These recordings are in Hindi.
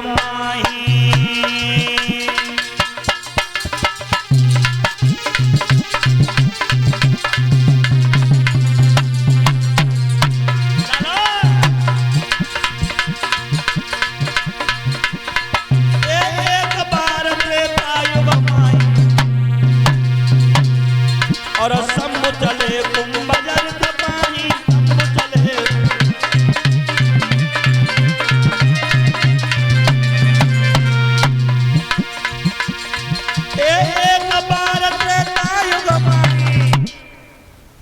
माही। एक बार त्रेता युग माही और शंभु चले कुंभजर तपाही। शंभु चले एक बार त्रेता युग माही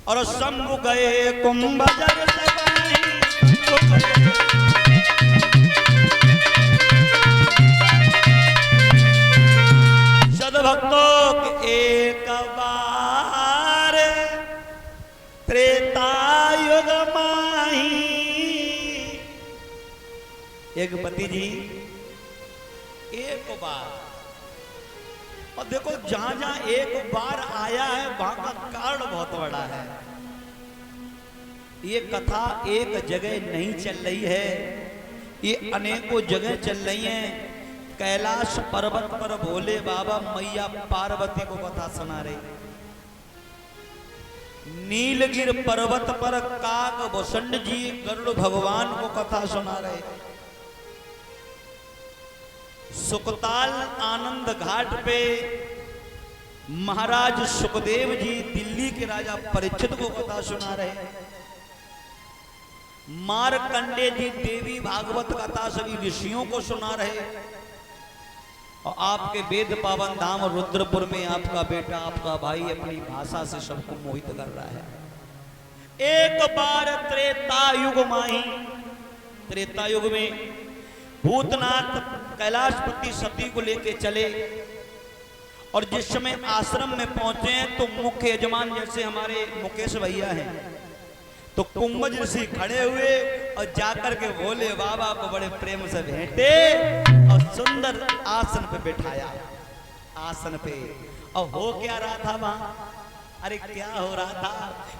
और शंभु गए कुंभजर तपाही। सद्भक्तों के एक बार त्रेता युग माही। एक पति जी एक बार, और देखो जहां जहां एक बार आया है वहां का कारण बहुत बड़ा है। ये कथा एक जगह नहीं चल रही है, ये अनेकों जगह चल रही है। कैलाश पर्वत पर भोले बाबा मैया पार्वती को कथा सुना रहे। नीलगिर पर्वत पर काकभूषण जी गरुड़ भगवान को कथा सुना रहे। सुकताल आनंद घाट पे महाराज सुखदेव जी दिल्ली के राजा परीक्षित को कथा सुना रहे। मार्कंडे जी देवी भागवत कथा सभी ऋषियों को सुना रहे। और आपके वेद पावन धाम रुद्रपुर में आपका बेटा आपका भाई अपनी भाषा से सबको मोहित कर रहा है। एक बार त्रेता युग माही। त्रेता युग में भूतनाथ कैलाशपति सती को लेके चले और जिस समय आश्रम में पहुंचे तो मुख्य यजमान जैसे हमारे मुकेश भैया हैं तो कुंभज ऋषि खड़े हुए और जाकर के भोले बाबा को बड़े प्रेम से भेंटे और सुंदर आसन पे बिठाया। आसन पे और हो क्या रहा था वहां? अरे क्या हो रहा था?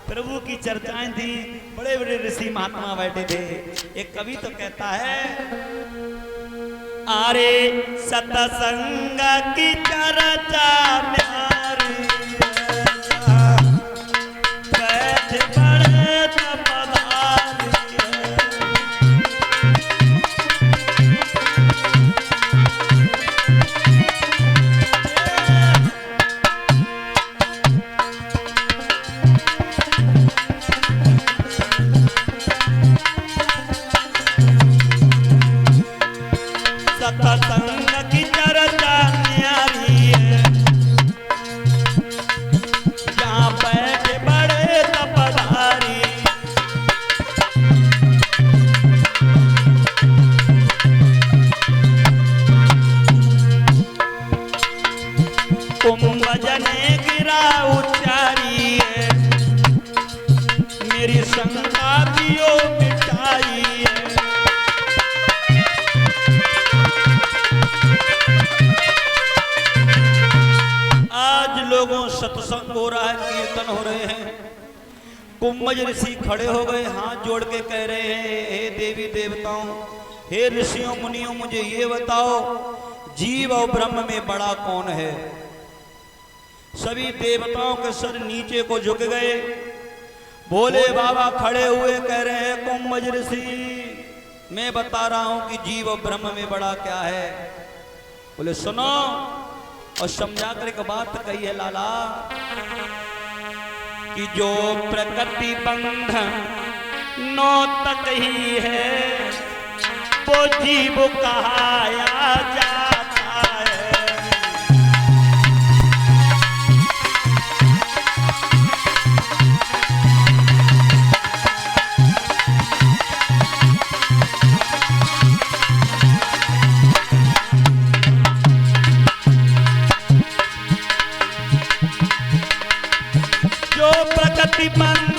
प्रभु की चर्चाएं थी, बड़े बड़े ऋषि महात्मा बैठे थे। एक कवि तो कहता है, अरे सतसंग की चर्चा न्यारी बैठ बड़े तपधारी। सतसंग की चर्चा न्यारी है, जहाँ बैठे बड़े तपधारी। कुंभज ने गिरा उच्चारी है, मेरी शंका दियो मिटाई है। आज लोगों सत्संग हो रहा है, कीर्तन हो रहे हैं। कुंभज ऋषि खड़े हो गए, हाथ जोड़ के कह रहे हैं, हे देवी देवताओं, हे ऋषियों मुनियों, मुझे ये बताओ जीव और ब्रह्म में बड़ा कौन है? सभी देवताओं के सर नीचे को झुक गए। भोले बाबा खड़े हुए कह रहे हैं, कुंभज ऋषि मैं बता रहा हूं कि जीव और ब्रह्म में बड़ा क्या है। बोले सुनो, और समझा कर एक बात कही है लाला कि जो प्रकृति बंधन नौ तक ही है वो जीव कहाया जाता है। जो प्रकृति बंधन